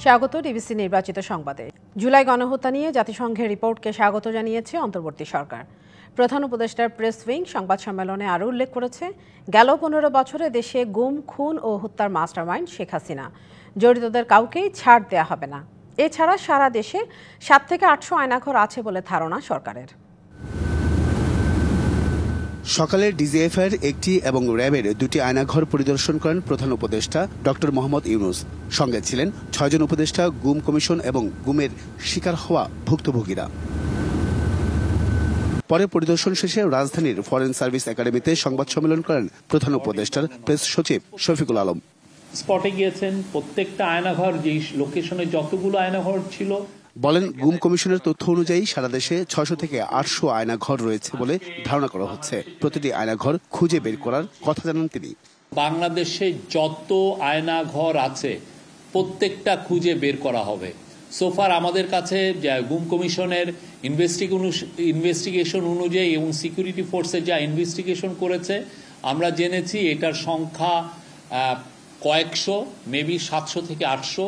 স্বাগত ডিবিসি নির্বাচিত সংবাদে। জুলাই গণহত্যা নিয়ে জাতিসংঘের রিপোর্টকে স্বাগত জানিয়েছে অন্তর্বর্তী সরকার। প্রধান উপদেষ্টার প্রেস উইং সংবাদ সম্মেলনে আরও উল্লেখ করেছে, গেল 15 বছরে দেশে গুম, খুন ও হত্যার মাস্টারমাইন্ড শেখ হাসিনা। জড়িতদের কাউকেই ছাড় দেয়া হবে না। এছাড়া সারা দেশে 7 থেকে 800 আয়নাঘর আছে বলে ধারণা সরকারের। সকালে ডিজিএফআইয়ের একটি এবং র্যাবের 2টি আয়নাঘর পরিদর্শন করেন প্রধান উপদেষ্টা ডক্টর মোহাম্মদ ইউনূস। সঙ্গে ছিলেন 6 জন উপদেষ্টা, গুম কমিশন এবং গুমের শিকার হওয়া ভুক্তভোগীরা। পরে পরিদর্শন শেষে রাজধানীর ফরেন সার্ভিস একাডেমিতে সংবাদ সম্মেলন করেন প্রধান উপদেষ্টার প্রেস সচিব শফিকুল আলম। স্পটে গিয়েছেন, প্রত্যেকটা আয়নাঘর যেই লোকেশনে যতগুলো আয়নাঘর ছিল বলেন, গুম কমিশনের তথ্য অনুযায়ী সারা দেশে 600 থেকে 800 আয়নাঘর রয়েছে বলে ধারণা করা হচ্ছে। প্রতিটি আয়নাঘর খুঁজে বের করার কথা জানান তিনি। বাংলাদেশে যত আয়নাঘর আছে প্রত্যেকটা খুঁজে বের করা হবে। সোফার আমাদের কাছে গুম কমিশনের ইনভেস্টিগেশন অনুযায়ী এবং সিকিউরিটি ফোর্সে যা ইনভেস্টিগেশন করেছে, আমরা জেনেছি এটার সংখ্যা কয়েকশো, মেবি 700 থেকে 800,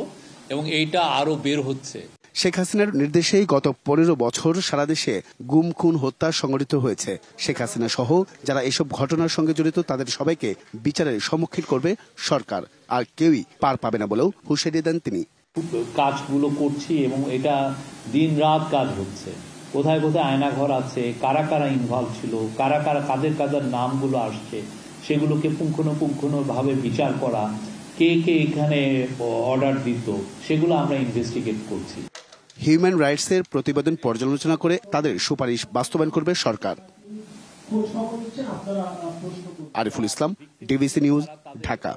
এবং এইটা আরো বের হচ্ছে। শেখ হাসিনার নির্দেশেই গত 15 বছর সারা দেশে গুম, খুন, হত্যা সংঘটিত হয়েছে। শেখ হাসিনা সহ যারা এসব ঘটনার সঙ্গে জড়িত তাদের সবাইকে বিচারের সম্মুখীন করবে সরকার, আর কেউই পার পাবে না বলেও হুঁশিয়ারি দেন তিনি। কাজগুলো করছি এবং এটা দিন রাত কাজ হচ্ছে। কোথায় কোথায় আয়নাঘর আছে, কারা কারা ইনভলভ ছিল, কারা কারা কাদের কাদের নামগুলো আসছে, সেগুলোকে পুঙ্খানুপুঙ্খভাবে বিচার করা, কে কে এখানে অর্ডার দিত, সেগুলো আমরা ইনভেস্টিগেট করছি। হিউম্যান রাইটসের প্রতিবেদন পর্যালোচনা করে তাদের সুপারিশ বাস্তবায়ন করবে সরকার। Ariful Islam, DBC news, Dhaka.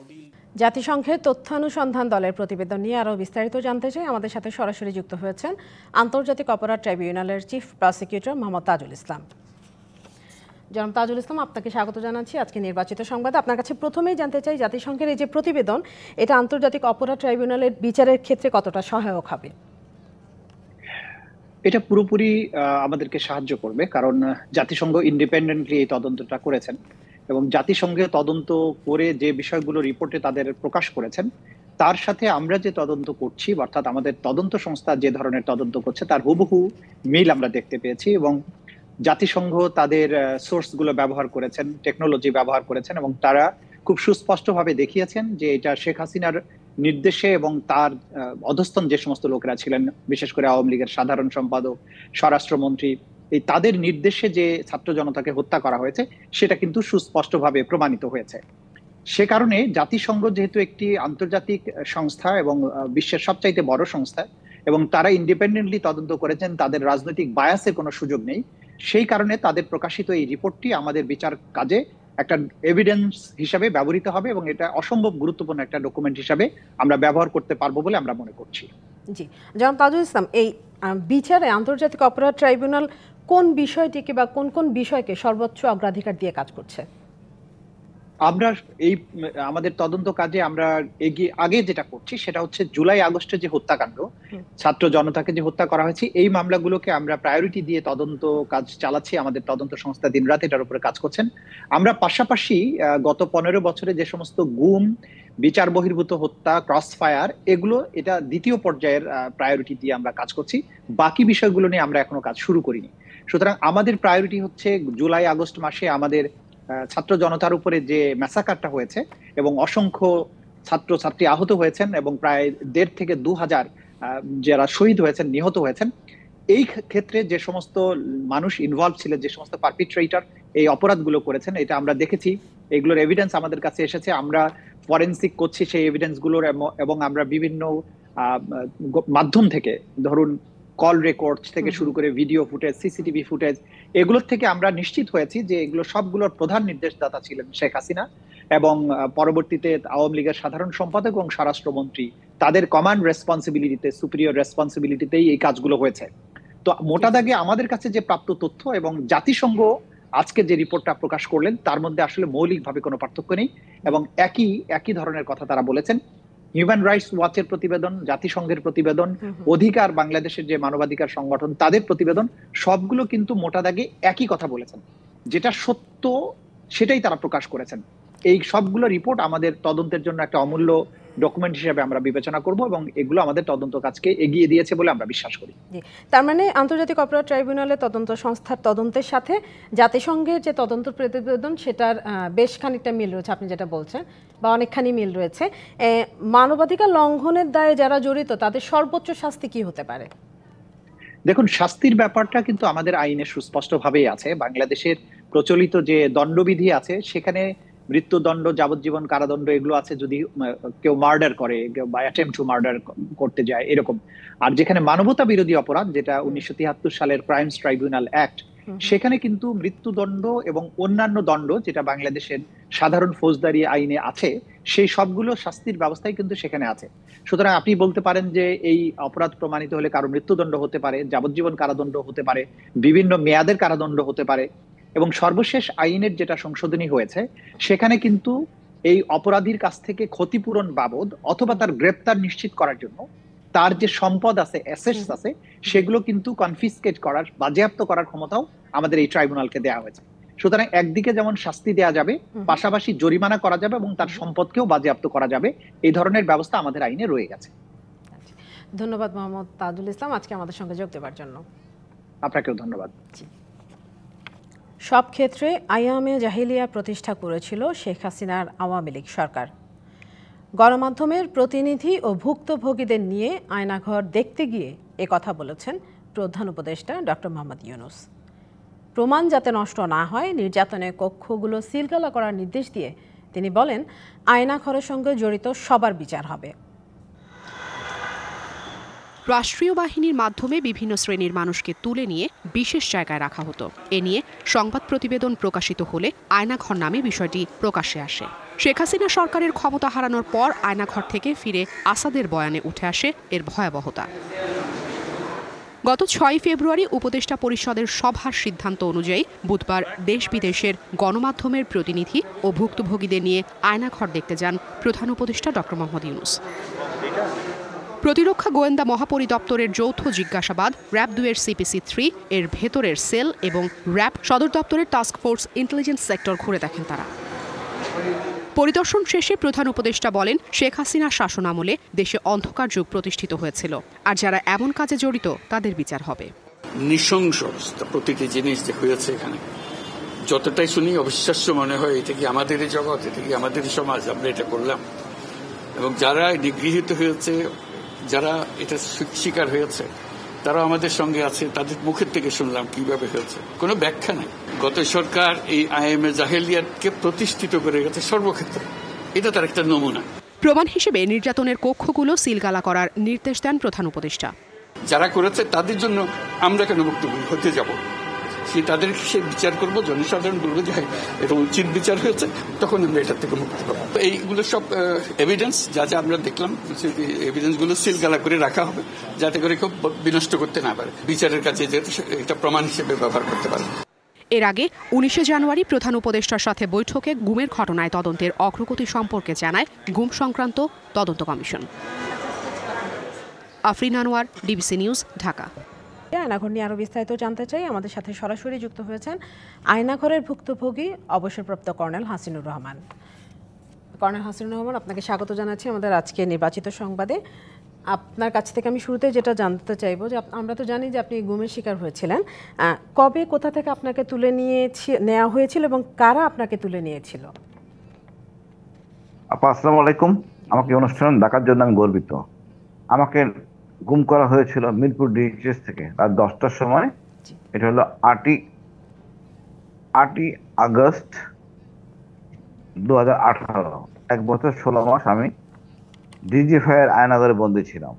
জাতিসংঘের তথ্যানুসন্ধান দলের প্রতিবেদন নিয়ে আরও বিস্তারিত জানতে চাই আমাদের সাথে সরাসরি যুক্ত হয়েছেন আন্তর্জাতিক অপরাধ ট্রাইব্যুনালের চিফ প্রসিকিউটর মোহাম্মদ তাজুল ইসলাম। জনাব তাজুল ইসলাম, আপনাকে স্বাগত জানাচ্ছি আজকে নির্বাচিত সংবাদে। আপনার কাছে প্রথমেই জানতে চাই, জাতিসংঘের এই যে প্রতিবেদন, এটা আন্তর্জাতিক অপরাধ ট্রাইব্যুনালের বিচারের ক্ষেত্রে কতটা সহায়ক হবে? এটা পুরোপুরি আমাদেরকে সাহায্য করবে, কারণ জাতিসংঘ ইন্ডিপেন্ডেন্টলি এই তদন্তটা করেছেন এবং জাতিসংঘে তদন্ত করে যে বিষয়গুলো রিপোর্টে তাদের প্রকাশ করেছেন, তার সাথে আমরা যে তদন্ত করছি, অর্থাৎ আমাদের তদন্ত সংস্থা যে ধরনের তদন্ত করছে তার হুবহু মিল আমরা দেখতে পেয়েছি। এবং জাতিসংঘ তাদের সোর্সগুলো ব্যবহার করেছেন, টেকনোলজি ব্যবহার করেছেন এবং তারা খুব সুস্পষ্টভাবে দেখিয়েছেন যে এটা শেখ হাসিনার নির্দেশে এবং তার অধস্তন যে সমস্ত লোকেরা ছিলেন, বিশেষ করে আওয়ামী লীগের সাধারণ সম্পাদক, স্বরাষ্ট্রমন্ত্রী, এই তাদের নির্দেশে যে ছাত্র জনতাকে হত্যা করা হয়েছে সেটা কিন্তু সুস্পষ্টভাবে প্রমাণিত হয়েছে। সে কারণে জাতিসংঘ যেহেতু একটি আন্তর্জাতিক সংস্থা এবং বিশ্বের সবচাইতে বড় সংস্থা এবং তারা ইন্ডিপেন্ডেন্টলি তদন্ত করেছেন, তাদের রাজনৈতিক বায়াসের কোনো সুযোগ নেই, সেই কারণে তাদের প্রকাশিত এই রিপোর্টটি আমাদের বিচার কাজে একটা এভিডেন্স হিসাবে ব্যবহৃত হবে এবং এটা অসম্ভব গুরুত্বপূর্ণ একটা ডকুমেন্ট হিসাবে আমরা ব্যবহার করতে পারবো বলে আমরা মনে করছি। জি, জনাব তাজুল ইসলাম, এই বিচারে আন্তর্জাতিক অপরাধ ট্রাইব্যুনাল কোন বিষয়টিকে বা কোন কোন বিষয়কে সর্বোচ্চ অগ্রাধিকার দিয়ে কাজ করছে? আমরা এই আমাদের তদন্ত কাজে আমরা আগে যেটা করছি সেটা হচ্ছে জুলাই আগস্টে যে হত্যাকাণ্ড, ছাত্র জনতাকে যে হত্যা করা হয়েছে, এই মামলাগুলোকে আমরা প্রায়োরিটি দিয়ে তদন্ত কাজ চালাচ্ছি। আমাদের তদন্ত সংস্থা দিনরাত এটার উপরে কাজ করছেন। আমরা পাশাপাশি গত 15 বছরে যে সমস্ত গুম, বিচার বহির্ভূত হত্যা, ক্রস ফায়ার, এগুলো এটা দ্বিতীয় পর্যায়ের প্রায়োরিটি দিয়ে আমরা কাজ করছি। বাকি বিষয়গুলো নিয়ে আমরা এখনো কাজ শুরু করিনি। সুতরাং আমাদের প্রায়োরিটি হচ্ছে জুলাই আগস্ট মাসে আমাদের ছাত্র জনতার উপরে যে ম্যাসাকারটা হয়েছে এবং অসংখ্য ছাত্র ছাত্রী আহত হয়েছেন এবং প্রায় 1,500 থেকে 2,000 যারা শহীদ হয়েছেন, নিহত হয়েছেন, এই ক্ষেত্রে যে সমস্ত মানুষ ইনভলভ ছিলেন, যে সমস্ত পারপিট্রেটর এই অপরাধগুলো করেছেন, এটা আমরা দেখেছি। এগুলোর এভিডেন্স আমাদের কাছে এসেছে, আমরা ফরেনসিক করছি সেই এভিডেন্সগুলোর এবং আমরা বিভিন্ন মাধ্যম থেকে, ধরুন কল রেকর্ড থেকে শুরু করে ভিডিও ফুটেজ, সিসিটিভি ফুটেজ, এগুলোর থেকে আমরা নিশ্চিত হয়েছি যে এগুলো সবগুলোর প্রধান নির্দেশদাতা ছিলেন শেখ হাসিনা এবং পরবর্তীতে আওয়ামী লীগের সাধারণ সম্পাদক এবং স্বরাষ্ট্রমন্ত্রী, তাদের কমান্ড রেসপন্সিবিলিটিতে, সুপিরিয়র রেসপন্সিবিলিটিতেই এই কাজগুলো হয়েছে। তো মোটা দাগে আমাদের কাছে যে প্রাপ্ত তথ্য এবং জাতিসংঘ আজকে যে রিপোর্টটা প্রকাশ করলেন তার মধ্যে আসলে মৌলিকভাবে কোনো পার্থক্য নেই এবং একই ধরনের কথা তারা বলেছেন। হিউম্যান রাইটস ওয়াচের প্রতিবেদন, জাতিসংঘের প্রতিবেদন, অধিকার বাংলাদেশের যে মানবাধিকার সংগঠন তাদের প্রতিবেদন, সবগুলো কিন্তু মোটা দাগে একই কথা বলেছেন, যেটা সত্য সেটাই তারা প্রকাশ করেছেন। এই সবগুলো রিপোর্ট আমাদের তদন্তের জন্য একটা অমূল্য ডকুমেন্ট হিসেবে আমরা বিবেচনা করব এবং এগুলো আমাদের তদন্ত কাজকে এগিয়ে দিয়েছে বলে আমরা বিশ্বাস করি। তার মানে আন্তর্জাতিক অপরাধ ট্রাইব্যুনালের তদন্ত সংস্থার তদন্তের সাথে জাতিসংঘের যে তদন্ত প্রতিবেদন সেটার বেশ খানিকটা মিল রয়েছে, আপনি যেটা বলছেন, বা অনেকখানি মিল রয়েছে। মানবাধিকার লঙ্ঘনের দায়ে যারা জড়িত তাদের সর্বোচ্চ শাস্তি কি হতে পারে? দেখুন, শাস্তির ব্যাপারটা কিন্তু আমাদের আইনে সুস্পষ্টভাবেই আছে। বাংলাদেশের প্রচলিত যে দণ্ডবিধি আছে সেখানে মৃত্যুদণ্ড, যাবজ্জীবন কারাদণ্ড এগুলো আছে যদি কেউ মার্ডার করে বা অ্যাটেম্পট টু মার্ডার করতে যায় এরকম। আর যেখানে মানবতা বিরোধী অপরাধ, যেটা 1973 সালের ক্রাইমস ট্রাইব্যুনাল অ্যাক্ট, সেখানে কিন্তু মৃত্যুদণ্ড এবং অন্যান্য দণ্ড যেটা বাংলাদেশের সাধারণ ফৌজদারি আইনে আছে সেই সবগুলো শাস্তির ব্যবস্থাই কিন্তু সেখানে আছে। সুতরাং আপনি বলতে পারেন যে এই অপরাধ প্রমাণিত হলে কারো মৃত্যুদণ্ড হতে পারে, যাবজ্জীবন কারাদণ্ড হতে পারে, বিভিন্ন মেয়াদের কারাদণ্ড হতে পারে। এবং সর্বশেষ আইনের যেটা সংশোধনী হয়েছে সেখানে কিন্তু এই অপরাধীর কাছ থেকে ক্ষতিপূরণ বাবদ অথবা তার গ্রেপ্তার নিশ্চিত করার জন্য তার যে সম্পদ আছে, অ্যাসেটস আছে, সেগুলো কিন্তু কনফিসকেট করার, বাজেয়াপ্ত করার ক্ষমতাও আমাদের এই ট্রাইব্যুনালকে দেওয়া হয়েছে। সুতরাং একদিকে যেমন শাস্তি দেওয়া যাবে, পাশাপাশি জরিমানা করা যাবে এবং তার সম্পদকেও বাজেয়াপ্ত করা যাবে। এই ধরনের ব্যবস্থা আমাদের আইনে রয়ে গেছে। ধন্যবাদ মোহাম্মদ তাজুল ইসলাম আজকে আমাদের সঙ্গে যোগ দেওয়ার জন্য। আপনাকেও ধন্যবাদ। সব ক্ষেত্রে আইয়ামে জাহিলিয়া প্রতিষ্ঠা করেছিল শেখ হাসিনার আওয়ামী লীগ সরকার। গণমাধ্যমের প্রতিনিধি ও ভুক্তভোগীদের নিয়ে আয়নাঘর দেখতে গিয়ে কথা বলেছেন প্রধান উপদেষ্টা ডক্টর মোহাম্মদ ইউনূস। প্রমাণ যাতে নষ্ট না হয়, নির্যাতনের কক্ষগুলো সিলগালা করার নির্দেশ দিয়ে তিনি বলেন, আয়নাঘরের সঙ্গে জড়িত সবার বিচার হবে। রাষ্ট্রীয় বাহিনীর মাধ্যমে বিভিন্ন শ্রেণীর মানুষকে তুলে নিয়ে বিশেষ জায়গায় রাখা হতো। এ নিয়ে সংবাদ প্রতিবেদন প্রকাশিত হলে আয়নাঘর নামে বিষয়টি প্রকাশ্যে আসে। শেখ হাসিনা সরকারের ক্ষমতা হারানোর পর আয়নাঘর থেকে ফিরে আসাদের বয়ানে উঠে আসে এর ভয়াবহতা। গত 6 ফেব্রুয়ারি উপদেষ্টা পরিষদের সভার সিদ্ধান্ত অনুযায়ী বুধবার দেশ বিদেশের গণমাধ্যমের প্রতিনিধি ও ভুক্তভোগীদের নিয়ে আয়নাঘর দেখতে যান প্রধান উপদেষ্টা ডক্টর মোহাম্মদ ইউনূস। প্রতিরক্ষা গোয়েন্দা মহাপরিদপ্তরের যৌথ জিজ্ঞাসাবাদ, র্যাব 2 এর CPC-3 এর ভেতরের সেল এবং র্যাব সদর দপ্তরের টাস্ক ফোর্স ইন্টেলিজেন্স সেক্টর ঘুরে দেখেন তারা। পরিদর্শন শেষে প্রধান উপদেষ্টা বলেন, শেখ হাসিনার শাসনামলে দেশে অন্ধকার যুগ প্রতিষ্ঠিত হয়েছিল, আর যারা এমন কাজে জড়িত তাদের বিচার হবে। নৃশংস অবস্থা, প্রতিটি জিনিস যে হয়েছে এখানে যতটাই শুনি অবিশ্বাস্য মনে হয়। এটা কি আমাদেরই জগৎ, এটা কি আমাদেরই সমাজ, আমরা এটা করলাম? এবং যারা নিগৃহীত হয়েছে, যারা এটা শিকার হয়েছে, তারা আমাদের সঙ্গে আছে, তাদের মুখের থেকে শুনলাম কিভাবে হয়েছে। কোনো ব্যাখ্যা নাই। গত সরকার এই আইএমএ জাহেলিয়াতকে প্রতিষ্ঠিত করে গেছে সর্বক্ষেত্রে। এটা তার একটা নমুনা। প্রমাণ হিসেবে নির্যাতনের কক্ষগুলো সিলগালা করার নির্দেশ দেন প্রধান উপদেষ্টা। যারা করেছে তাদের জন্য আমরা কেন বক্তব্য হতে যাব? তাদের সে বিচার করবো, জনসাধারণ বলবো যে এটা উচিত বিচার হয়েছে, তখন আমরা এটার থেকে মুক্তি পাবো। এইগুলো সব এভিডেন্স, যা যা আমরা দেখলাম, এভিডেন্সগুলো সিলগালা করে রাখা হবে যাতে করে কেউ বিনষ্ট করতে না পারে, বিচারের কাছে যেহেতু এটা প্রমাণ হিসেবে ব্যবহার করতে পারে। এর আগে 19 জানুয়ারি প্রধান উপদেষ্টার সাথে বৈঠকে গুমের ঘটনায় তদন্তের অগ্রগতি সম্পর্কে জানায় গুম সংক্রান্ত তদন্ত commission. Afrin Anwar, DBC news, Dhaka. Aynaghor নিয়ে আরও বিস্তারিত জানতে চাই, আমাদের সাথে সরাসরি যুক্ত হয়েছেন আয়নাঘরের ভুক্তভোগী অবসরপ্রাপ্ত কর্নেল হাসিনুর রহমান। কর্নেল হাসিনুর রহমান, আপনাকে স্বাগত জানাচ্ছি আমাদের আজকে নির্বাচিত সংবাদে। আপনার কাছ থেকে আমি শুরুতে যেটা জানতে চাইবো যে আমরা তো জানি যে আপনি গুমের শিকার হয়েছিলেন, কবে, কোথা থেকে আপনাকে তুলে নেওয়া হয়েছিল এবং কারা আপনাকে তুলে নিয়েছিল? আপা আসসালামু আলাইকুম। আমাকে অনুষ্ঠান ডাকার জন্য আমি গর্বিত। আমাকে গুম করা হয়েছিল মিরপুর ডিএইচএস থেকে রাত 10টার সময়। এটা হলো 8ই আগস্ট 2018। 1 বছর 16 মাস আমি ডিজিএফআই এর আয়নাঘরে বন্দী ছিলাম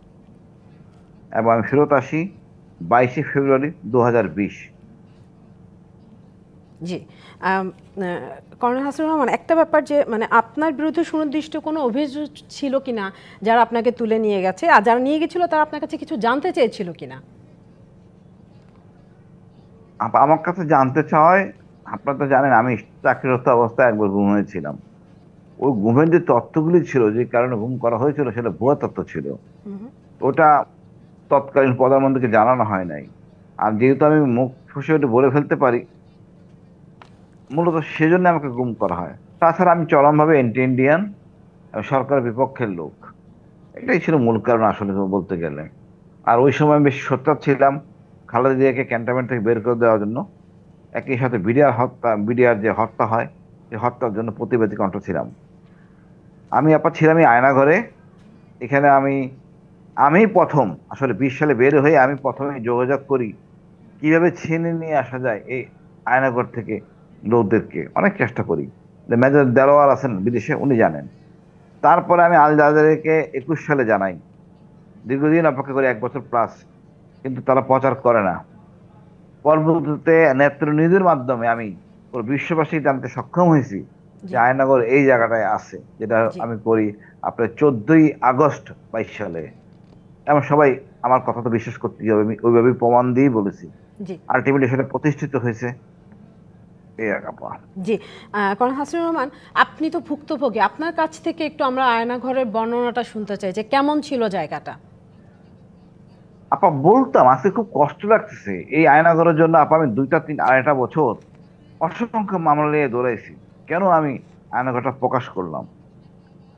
এবং আমি ফেরত আসি 22 ফেব্রুয়ারি 2020। জি, কর্নেল হাসিনুর রহমান, একটা ব্যাপার যে মানে আপনার বিরুদ্ধে সুনির্দিষ্ট কোনো অভিযোগ ছিল কিনা যারা আপনাকে তুলে নিয়ে গেছে, আর যারা নিয়ে গেছিল তারা আপনার কাছে কিছু জানতে চেয়েছিল কিনা? আমার কাছে জানতে চায়, আপনারা তো জানেন আমি চাকরিরত অবস্থায় একবার গুম হয়েছিলাম। ওই গুমের যে তথ্যগুলি ছিল, যে কারণে গুম করা হয়েছিল, সেটা ভুয়া তথ্য ছিল। ওটা তৎকালীন প্রধানমন্ত্রীকে জানানো হয় নাই। আর যেহেতু আমি মুখ ফুসে ওটা বলে ফেলতে পারি, মূলত সেজন্য আমাকে গুম করা হয়। তাছাড়া আমি চরমভাবে অ্যান্টি ইন্ডিয়ান সরকারের বিপক্ষের লোক। এটাই ছিল মূল কারণ আসলে বলতে গেলে। আর ওই সময় আমি বেশি সোচ্চার ছিলাম খালেদা জিয়াকে ক্যান্টনমেন্ট থেকে বের করে দেওয়ার জন্য। একই সাথে বিডিআর যে হত্যা হয়, সেই হত্যার জন্য প্রতিবাদী কণ্ঠ ছিলাম। আমি ছিলাম এই আয়নাঘরে। এখানে আমি প্রথম আসলে 20 সালে বের হয়ে আমি প্রথমে যোগাযোগ করি কিভাবে ছিনে নিয়ে আসা যায় এই আয়নাঘর থেকে লোকদেরকে। অনেক চেষ্টা করি। মেজর দেলোয়ার আছেন বিদেশে, উনি জানেন। তারপরে আমি আল জাজিরাকে 21 সালে জানাই। দীর্ঘদিন অপেক্ষা করি, 1 বছর প্লাস, কিন্তু তারা প্রচার করে না। পরবর্তীতে নেত্রনীতির মাধ্যমে আমি পুরো বিশ্ববাসী জানতে সক্ষম হয়েছি যে আয়নাগর এই জায়গাটায় আছে, যেটা আমি করি আপনার 14ই আগস্ট 22 সালে। এমন সবাই আমার কথা তো বিশ্বাস করতেই হবে, আমি ওইভাবেই প্রমাণ দিয়েই বলেছি। আলটিমেটলি সেটা প্রতিষ্ঠিত হয়েছে। জি, কর্নেল হাসিনুর রহমান, আপনি তো ভুক্তভোগী, আপনার কাছ থেকে একটু আমরা আয়নাঘরের বর্ণনাটা শুনতে চাই যে কেমন ছিল জায়গাটা। বলতাম আজকে খুব কষ্ট লাগতেছে এই আয়নাঘরের জন্য। আমি 2-3-2.5 বছর অসংখ্য মামলা নিয়ে দৌড়াইছি। কেন আমি আয়নাঘরটা প্রকাশ করলাম?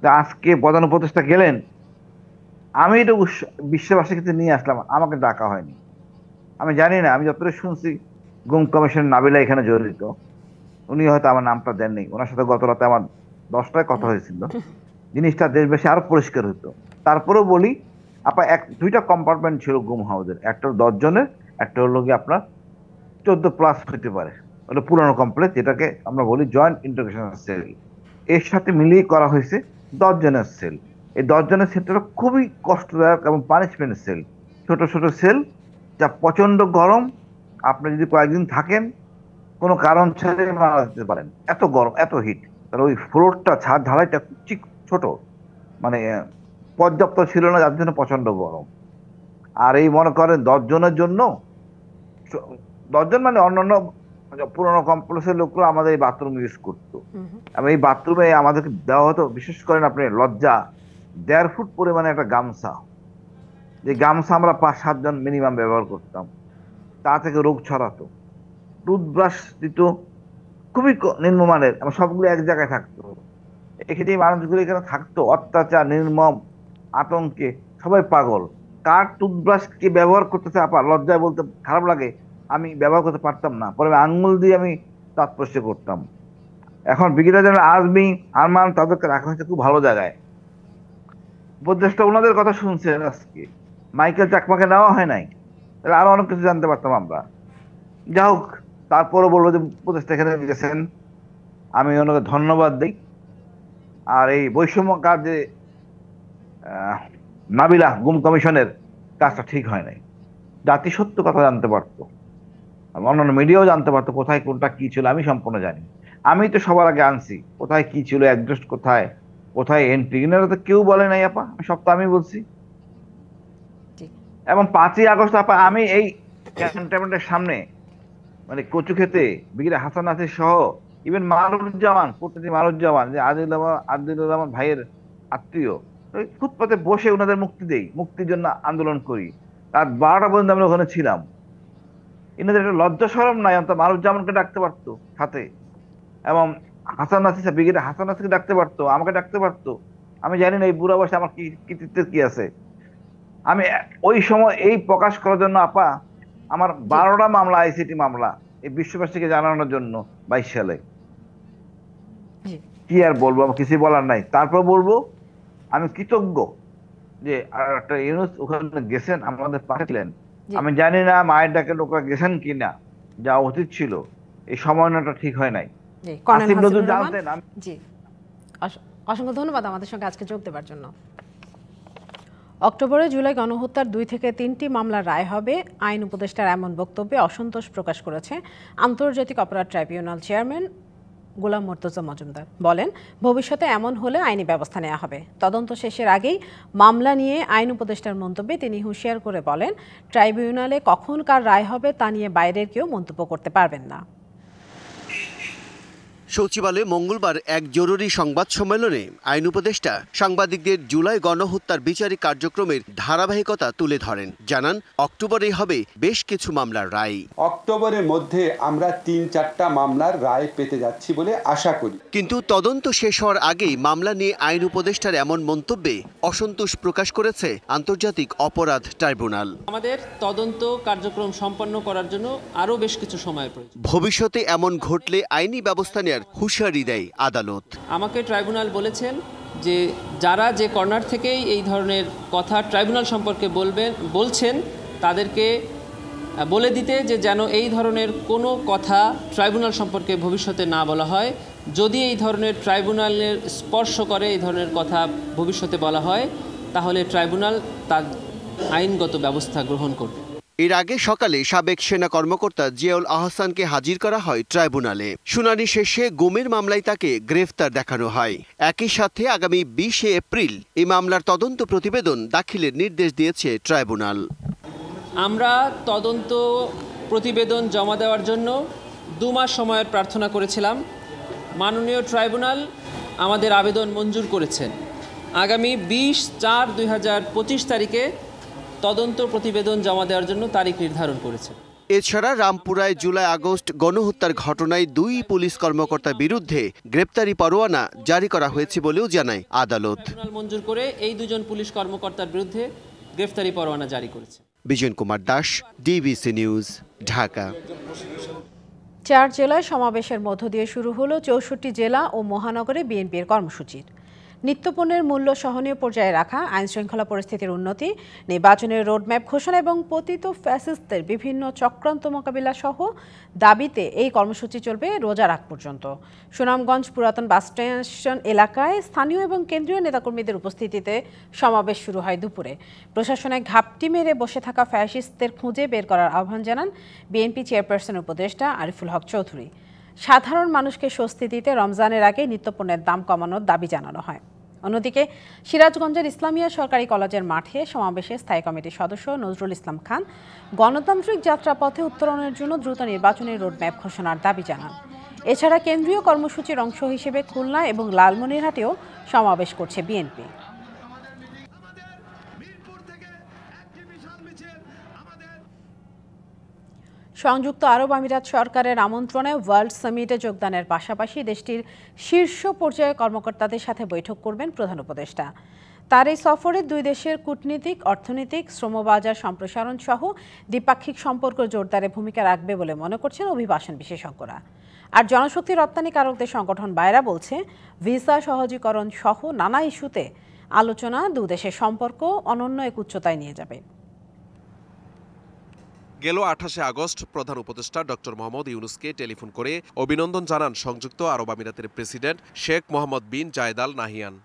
আজকে প্রধান উপদেষ্টা গেলেন, আমি এটা বিশ্ববাসীর ক্ষেত্রে নিয়ে আসলাম, আমাকে ডাকা হয়নি। আমি জানি না, আমি যতটা শুনছি গুম কমিশন নাবিলা এখানে জড়িত। উনি হয়তো আমার নামটা দেননি। ওনার সাথে গত রাতে আমার 10টায় কথা হয়েছিল, জিনিসটা দেশবাসী আরো পরিষ্কার হতো। তারপরেও বলি, 2টা কম্পার্টমেন্ট ছিল গুম হাউসের। একটা 10 জনের, একটা হলো কি আপনার 14+ হইতে পারে। ওটা পুরানো কমপ্লেক্স, যেটাকে আমরা বলি জয়েন্ট ইন্টারোগেশন সেল। এর সাথে মিলিয়ে করা হয়েছে 10 জনের সেল। এই 10 জনের সেলটা খুবই কষ্টদায়ক এবং পানিশমেন্ট সেল। ছোট ছোট সেল, যা প্রচন্ড গরম। আপনি যদি কয়েকদিন থাকেন, কোনো কারণ ছাড়াই মারা যেতে পারেন, এত গরম, এত হিট। তাহলে ওই ফ্লোরটা, ছাদ ঢালাইটা ছোট, মানে পর্যাপ্ত ছিল না, যার জন্য প্রচন্ড গরম। আর এই মনে করেন 10 জনের জন্য, 10 জন মানে অন্যান্য পুরোনো কমপ্লেক্সের লোকরা আমাদের এই বাথরুম ইউজ করতো। এবং এই বাথরুমে আমাদেরকে দেওয়া হতো, বিশেষ করেন আপনি লজ্জা, 1.5 ফুট পরিমাণে একটা গামছা। যে গামছা আমরা 5-7 জন মিনিমাম ব্যবহার করতাম। তা থেকে রোগ ছড়াতো। টুথব্রাশ দিত, খুবই নিম্নমানের, সবগুলো এক জায়গায় থাকতো। এক্ষেত্রে মানুষগুলো এখানে থাকতো অত্যাচার, নির্মম, আতঙ্কে, সবাই পাগল। কার টুথব্রাশ কে ব্যবহার করতেছে লজ্জায় বলতে খারাপ লাগে, আমি ব্যবহার করতে পারতাম না। পরে আঙ্গুল দিয়ে আমি তাৎপর্য করতাম। এখন ব্রিগেডিয়ার জেনারেল আজমি, আরমান, তাদেরকে রাখা হয়েছে খুব ভালো জায়গায়। উপদেষ্টা ওনাদের কথা শুনছেন আজকে, মাইকেল চাকমাকে নেওয়া হয় নাই, তাহলে আরো অনেক কিছু জানতে পারতাম আমরা। যা হোক, তারপরও বলবো যে উপদেষ্টা এখানে গেছেন, আমি ওনাকে ধন্যবাদ দিই। আর এই বৈষম্য কাজ যে নাবিলা গুম কমিশনের কাজটা ঠিক হয় নাই। জাতি সত্য কথা জানতে পারতো, অন্যান্য মিডিয়াও জানতে পারতো কোথায় কোনটা কি ছিল। আমি সম্পূর্ণ জানি। আমি তো সবার আগে আনছি কোথায় কি ছিল, অ্যাড্রেস কোথায়, কোথায় এন্ট্রি। এনারা তো কেউ বলে নাই সব তো আমি বলছি। এবং 5ই আগস্ট আমি এই ক্যান্টনমেন্টের সামনে, মানে কচু খেতে ব্রিগেডিয়ার হাসান নাসির সহ ইভেন মারুজ্জামান, কূটনীতি মারুজ্জামান, যে আদিলুজ্জামান ভাইয়ের আত্মীয়, ফুটপাতে বসে ওনাদের মুক্তি দেই, মুক্তির জন্য আন্দোলন করি। রাত 12টা পর্যন্ত আমরা ওখানে ছিলাম। এনাদের একটা লজ্জা শরম নাই, মারুজ্জামানকে ডাকতে পারতো সাথে, এবং হাসান নাসির, ব্রিগেডিয়ার হাসান নাসিরকে ডাকতে পারতো, আমাকে ডাকতে পারতো। আমি জানি না এই বুড়া বয়সে আমার কি কৃতিত্বের কি আছে। আমি ওই সময় এই প্রকাশ করার জন্য আমার 12টা মামলা, আইসিটি মামলা, এই বিশ্ববাসীকে জানানোর জন্য 22 সালে। কি আর বলবো, আমার কিছু বলার নাই। তারপর বলবো আমি কৃতজ্ঞ যে একটা ইউনুস ওখানে গেছেন, আমাদের পাঠালেন। আমি জানি না মায়ের ডাকে লোকরা গেছেন কিনা, যা উচিত ছিল। এই সময়টা ঠিক হয় নাই। অসংখ্য ধন্যবাদ আমাদের সঙ্গে আজকে যোগ দেওয়ার জন্য। অক্টোবরে জুলাই গণহত্যার 2 থেকে 3টি মামলার রায় হবে, আইন উপদেষ্টার এমন বক্তব্যে অসন্তোষ প্রকাশ করেছে আন্তর্জাতিক অপরাধ ট্রাইব্যুনাল চেয়ারম্যান গোলাম মর্তুজা মজুমদার। বলেন, ভবিষ্যতে এমন হলে আইনি ব্যবস্থা নেওয়া হবে। তদন্ত শেষের আগেই মামলা নিয়ে আইন উপদেষ্টার মন্তব্যে তিনি হুঁশিয়ার করে বলেন, ট্রাইব্যুনালে কখন কার রায় হবে তা নিয়ে বাইরের কেউ মন্তব্য করতে পারবেন না। সচিবালয়ে মঙ্গলবার এক জরুরি সংবাদ সম্মেলনে আইন উপদেষ্টা সাংবাদিকদের জুলাই গণহত্যার বিচারিক কার্যক্রমের ধারাবাহিকতা তুলে ধরেন। জানান, অক্টোবরেই হবে বেশ কিছু মামলার রায়। অক্টোবরের মধ্যে আমরা ৩-৪টা মামলার রায় পেতে যাচ্ছি বলে আশা করি। কিন্তু তদন্ত শেষ হওয়ার আগেই মামলা নিয়ে আইন উপদেষ্টার এমন মন্তব্যে অসন্তোষ প্রকাশ করেছে আন্তর্জাতিক অপরাধ ট্রাইব্যুনাল। আমাদের তদন্ত কার্যক্রম সম্পন্ন করার জন্য আরও বেশ কিছু সময় প্রয়োজন। ভবিষ্যতে এমন ঘটলে আইনি ব্যবস্থা নেওয়ার হুঁশিয়ারি দেয় আদালত। আমাকে ট্রাইব্যুনাল বলেছেন যে যারা যে কর্নার থেকেই এই ধরনের কথা ট্রাইব্যুনাল সম্পর্কে বলছেন তাদেরকে বলে দিতে যে যেন এই ধরনের কোনো কথা ট্রাইব্যুনাল সম্পর্কে ভবিষ্যতে না বলা হয়। যদি এই ধরনের ট্রাইব্যুনালের স্পর্শ করে এই ধরনের কথা ভবিষ্যতে বলা হয় তাহলে ট্রাইব্যুনাল তার আইনগত ব্যবস্থা গ্রহণ করবে। এর আগে সকালে সাবেক সেনা কর্মকর্তা জিয়াউল আহসানকে হাজির করা হয় ট্রাইব্যুনালে। শুনানি শেষে গুমের মামলায় তাকে গ্রেফতার দেখানো হয়। একই সাথে আগামী 20 এপ্রিল এই মামলার তদন্ত প্রতিবেদন দাখিলের নির্দেশ দিয়েছে ট্রাইব্যুনাল। আমরা তদন্ত প্রতিবেদন জমা দেওয়ার জন্য 2 মাস সময়ের প্রার্থনা করেছিলাম। মাননীয় ট্রাইব্যুনাল আমাদের আবেদন মঞ্জুর করেছেন। আগামী 20/4/2025 তারিখে তদন্ত প্রতিবেদন জমা দেওয়ার জন্য তারিখ নির্ধারণ করেছে। এছাড়া রামপুরায় জুলাই আগস্ট গণহত্যার ঘটনায় 2 পুলিশ কর্মকর্তার বিরুদ্ধে গ্রেপ্তারি পরোয়ানা জারি করা হয়েছে বলেও জানায় আদালত। ট্রাইব্যুনাল মঞ্জুর করে এই 2জন পুলিশ কর্মকর্তার বিরুদ্ধে গ্রেপ্তারি পরোয়ানা জারি করেছে। Vijayan Kumar Das, DBC news, Dhaka. 4 জেলায় সমাবেশের মধ্য দিয়ে শুরু হলো 64 জেলা ও মহানগরে বিএনপির কর্মসূচির। নিত্যপণ্যের মূল্য সহনীয় পর্যায়ে রাখা, আইনশৃঙ্খলা পরিস্থিতির উন্নতি, নির্বাচনের রোডম্যাপ ঘোষণা এবং পতিত ফ্যাসিস্টদের বিভিন্ন চক্রান্ত মোকাবিলা সহ দাবিতে এই কর্মসূচি চলবে রোজার আগ পর্যন্ত। সুনামগঞ্জ পুরাতন বাস স্টেশন এলাকায় স্থানীয় এবং কেন্দ্রীয় নেতাকর্মীদের উপস্থিতিতে সমাবেশ শুরু হয় দুপুরে। প্রশাসনে ঘাপটি মেরে বসে থাকা ফ্যাসিস্টদের খুঁজে বের করার আহ্বান জানান বিএনপি চেয়ারপারসন উপদেষ্টা আরিফুল হক চৌধুরী। সাধারণ মানুষকে স্বস্তি দিতে রমজানের আগে নিত্যপণ্যের দাম কমানোর দাবি জানানো হয়। অন্যদিকে সিরাজগঞ্জের ইসলামিয়া সরকারি কলেজের মাঠে সমাবেশে স্থায়ী কমিটির সদস্য নজরুল ইসলাম খান গণতান্ত্রিক যাত্রাপথে উত্তরণের জন্য দ্রুত নির্বাচনী রোডম্যাপ ঘোষণার দাবি জানান। এছাড়া কেন্দ্রীয় কর্মসূচির অংশ হিসেবে খুলনা এবং লালমনিরহাটেও সমাবেশ করছে বিএনপি। সংযুক্ত আরব আমিরাত সরকারের আমন্ত্রণে ওয়ার্ল্ড সামিটে যোগদানের পাশাপাশি দেশটির শীর্ষ পর্যায়ে কর্মকর্তাদের সাথে বৈঠক করবেন প্রধান উপদেষ্টা। তার এই সফরে 2 দেশের কূটনীতিক, অর্থনৈতিক, শ্রমবাজার সম্প্রসারণ সহ দ্বিপাক্ষিক সম্পর্ক জোরদারে ভূমিকা রাখবে বলে মনে করছেন অভিবাসন বিশেষজ্ঞরা। আর জনশক্তি রপ্তানিকারকদের সংগঠন বায়রা বলছে, ভিসা সহজীকরণ সহ নানা ইস্যুতে আলোচনা 2 দেশের সম্পর্ক অনন্য এক উচ্চতায় নিয়ে যাবে। গেল 28 আগস্ট প্রধান উপদেষ্টা ডক্টর মোহাম্মদ ইউনুসকে টেলিফোন করে অভিনন্দন জানান সংযুক্ত আরব আমিরাতের প্রেসিডেন্ট শেখ মোহাম্মদ বিন জায়েদ আল নাহিয়ান।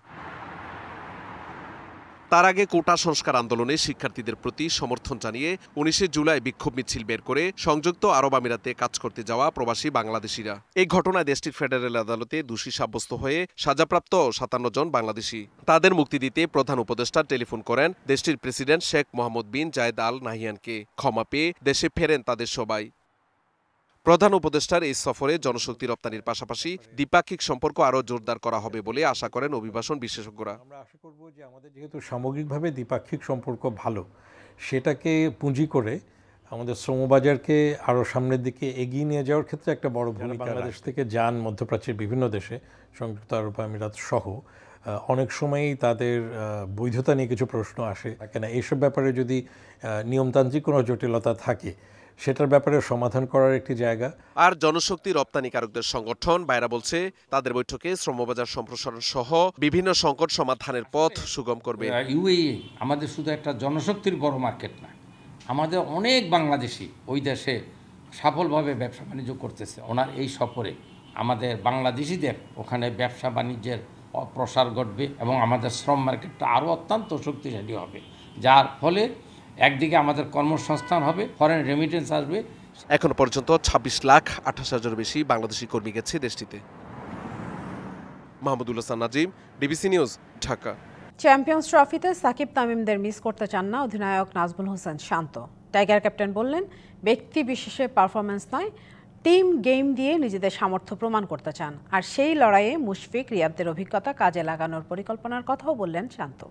তার আগে কোটা সংস্কার আন্দোলনে শিক্ষার্থীদের প্রতি সমর্থন জানিয়ে 19 জুলাই বিক্ষোভ মিছিল বের করে সংযুক্ত আরব আমিরাতে কাজ করতে যাওয়া প্রবাসী বাংলাদেশিরা। এই ঘটনায় দেশটির ফেডারেল আদালতে দোষী সাব্যস্ত হয়ে সাজাপ্রাপ্ত 57 জন বাংলাদেশি। তাদের মুক্তি দিতে প্রধান উপদেষ্টা টেলিফোন করেন দেশটির প্রেসিডেন্ট শেখ মোহাম্মদ বিন জায়েদ আল নাহিয়ানকে। ক্ষমা পেয়ে দেশে ফেরেন তাদের সবাই। প্রধান উপদেষ্টার এই সফরে জনশক্তি রপ্তানির পাশাপাশি দ্বিপাক্ষিক সম্পর্ক আরও জোরদার করা হবে বলে আশা করেন অভিবাসন বিশেষজ্ঞরা। আমরা আশা করব যে আমাদের যেহেতু সামগ্রিকভাবে দ্বিপাক্ষিক সম্পর্ক ভালো, সেটাকে পুঁজি করে আমাদের শ্রমবাজারকে আরও সামনের দিকে এগিয়ে নিয়ে যাওয়ার ক্ষেত্রে একটা বড় ভূমিকা। বাংলাদেশ থেকে যান মধ্যপ্রাচ্যের বিভিন্ন দেশে, সংযুক্ত আরব আমিরাত সহ অনেক সময়ই তাদের বৈধতা নিয়ে কিছু প্রশ্ন আসে। কেন এইসব ব্যাপারে যদি নিয়মতান্ত্রিক কোনো জটিলতা থাকে, সেটার ব্যাপারে সমাধান করার একটি জায়গা। আর জনশক্তি রপ্তানিকারকদের সংগঠন বায়রা বলছে তাদের বৈঠকে শ্রমবাজার সম্প্রসারণ সহ বিভিন্ন সংকট সমাধানের পথ সুগম করবে। ইউএই আমাদের শুধু একটা জনশক্তির বড় মার্কেট না, আমাদের অনেক বাংলাদেশি ওই দেশে সফলভাবে ব্যবসা বাণিজ্য করতেছে। ওনার এই সফরে আমাদের বাংলাদেশিদের ওখানে ব্যবসা বাণিজ্যের প্রসার ঘটবে এবং আমাদের শ্রম মার্কেটটা আরও অত্যন্ত শক্তিশালী হবে, যার ফলে একদিকে আমাদের কর্মসংস্থান হবে, ফরেন রেমিটেন্স আসবে। এখন পর্যন্ত 26,28,000 বেশি বাংলাদেশি কর্মী গেছে দেশটিতে। Mahmudul Hasan Nazim, DBC news, Dhaka. Champions ট্রফিতে সাকিব তামিমদের মিস করতে চান না অধিনায়ক নাজমুল হোসেন শান্ত। টাইগার ক্যাপ্টেন বললেন, ব্যক্তি বিশেষে পারফরম্যান্স নয়, টিম গেম দিয়ে নিজেদের সামর্থ্য প্রমাণ করতে চান, আর সেই লড়াইয়ে মুশফিক রিয়াদদের অভিজ্ঞতা কাজে লাগানোর পরিকল্পনার কথাও বললেন শান্ত।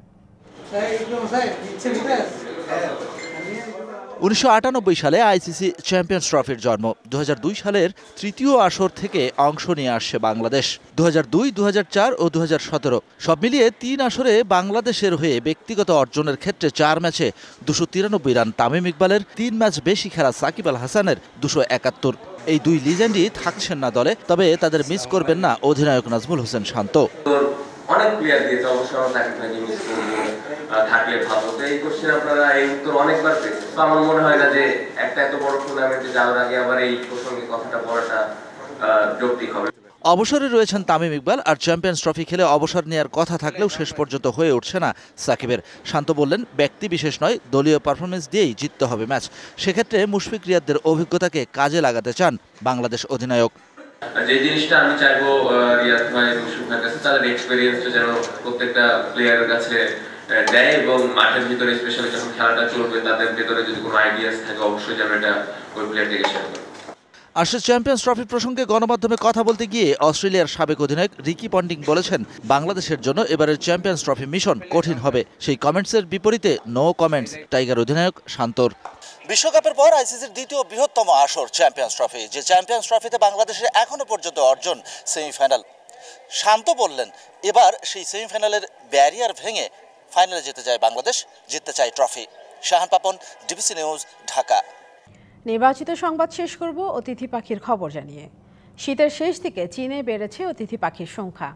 1998 সালে আইসিসি চ্যাম্পিয়ন্স ট্রফির জন্ম। 2002 সালের তৃতীয় আসর থেকে অংশ নিয়ে আসছে বাংলাদেশ। 2002, 2004 ও 2017 সব মিলিয়ে 3 আসরে বাংলাদেশের হয়ে ব্যক্তিগত অর্জনের ক্ষেত্রে 4 ম্যাচে 293 রান তামিম ইকবালের, 3 ম্যাচ বেশি খেলা সাকিব আল হাসানের 271। এই দুই লিজেন্ডই থাকছেন না দলে, তবে তাদের মিস করবেন না অধিনায়ক নাজমুল হোসেন শান্ত। অনেক প্লেয়ার দিয়েছে, অবশ্যই আমরা তাকে মিস করবো, থাকলে ভালো। তো এই কোশ্চেন আপনারা এই উত্তর অনেকবার পেয়েছেন। তো আমার মনে হয় না যে একটা এত বড় টুর্নামেন্টে যাওয়ার আগে আবার এই প্রসঙ্গে কথাটা বলাটা যৌক্তিক হবে। অবসরে রয়েছেন তামিম ইকবাল, আর চ্যাম্পিয়ন্স ট্রফি খেলে অবসর নেওয়ার কথা থাকলেও শেষ পর্যন্ত হয়ে উঠছে না সাকিবের। শান্ত বললেন, ব্যক্তি বিশেষ নয়, দলীয় পারফরমেন্স দিয়েই জিততে হবে ম্যাচ। সেক্ষেত্রে মুশফিক রিয়াদদের অভিজ্ঞতাকে কাজে লাগাতে চান বাংলাদেশ অধিনায়ক। যে জিনিসটা আমি চাইবো রিয়াদ ভাই, মুশফিক ভাইয়ের কাছে, তাদের এক্সপেরিয়েন্সটা যেন প্রত্যেকটা প্লেয়ারের কাছে দেয়, এবং মাঠের ভিতরে স্পেশালি যখন খেলাটা চলবে তাদের ভেতরে যদি কোনো আইডিয়াস থাকে অবশ্যই যেন এটা ওই প্লেয়ার থেকে শেয়ার করে। আসলে চ্যাম্পিয়ন্স ট্রফি প্রসঙ্গে গণমাধ্যমে কথা বলতে গিয়ে অস্ট্রেলিয়ার সাবেক অধিনায়ক রিকি পন্টিং বলেছেন, বাংলাদেশের জন্য এবারের চ্যাম্পিয়ন্স ট্রফি মিশন কঠিন হবে। সেই কমেন্টসের বিপরীতে নো কমেন্টস টাইগার অধিনায়ক শান্তর। বিশ্বকাপের পর আইসিসির দ্বিতীয় বৃহত্তম আসর চ্যাম্পিয়ন্স ট্রফি, যে চ্যাম্পিয়ন্স ট্রফিতে বাংলাদেশের এখনো পর্যন্ত অর্জন সেমিফাইনাল। শান্ত বললেন, এবার সেই সেমিফাইনালের ব্যারিয়ার ভেঙে ফাইনালে যেতে চায় বাংলাদেশ, জিততে চায় trophy. Shahan Papon, DBC news, Dhaka. নির্বাচিত সংবাদ শেষ করব অতিথি পাখির খবর জানিয়ে। শীতের শেষ দিকে চীনে বেড়েছে অতিথি পাখির সংখ্যা।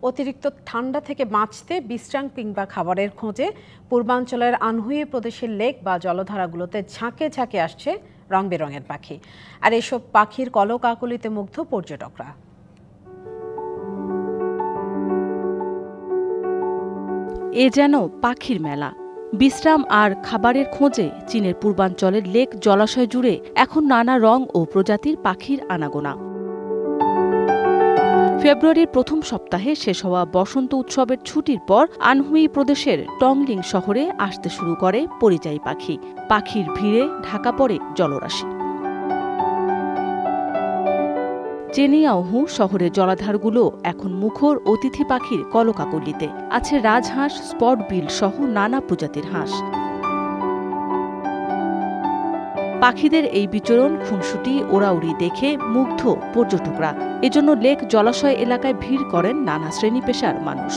অতিরিক্ত ঠান্ডা থেকে বাঁচতে বিশ্রাম কিংবা খাবারের খোঁজে পূর্বাঞ্চলের আনহুই প্রদেশের লেক বা জলধারাগুলোতে ঝাঁকে ঝাঁকে আসছে রং বেরঙের পাখি, আর এসব পাখির কলকাকলিতে মুগ্ধ পর্যটকরা। এ যেন পাখির মেলা। বিশ্রাম আর খাবারের খোঁজে চীনের পূর্বাঞ্চলের লেক জলাশয় জুড়ে এখন নানা রং ও প্রজাতির পাখির আনাগোনা। ফেব্রুয়ারির প্রথম সপ্তাহে শেষ হওয়া বসন্ত উৎসবের ছুটির পর আনহুই প্রদেশের টংলিং শহরে আসতে শুরু করে পরিযায়ী পাখি। পাখির ভিড়ে ঢাকা পড়ে জলরাশি। চেনিয়াওহু শহরের জলাধারগুলো এখন মুখর অতিথি পাখির কলকাকলিতে। আছে রাজহাঁস, স্পট বিল সহ নানা প্রজাতির হাঁস। পাখিদের এই বিচরণ, খুনসুটি, ওড়াউড়ি দেখে মুগ্ধ পর্যটকরা। এজন্য লেক জলাশয় এলাকায় ভিড় করেন নানা শ্রেণী পেশার মানুষ।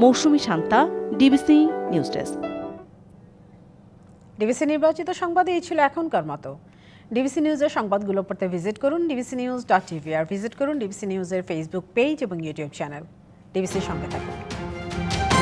Mousumi Shanta, DBC news desk. DBC নির্বাচিত সংবাদে এই ছিল এখনকার মতো। ডিবিসি নিউজের সংবাদগুলো পড়তে ভিজিট করুন dbcnews.tv আর ভিজিট করুন ডিবিসি নিউজের ফেসবুক পেজ এবং ইউটিউব চ্যানেল। ডিবিসির সঙ্গে থাকুন।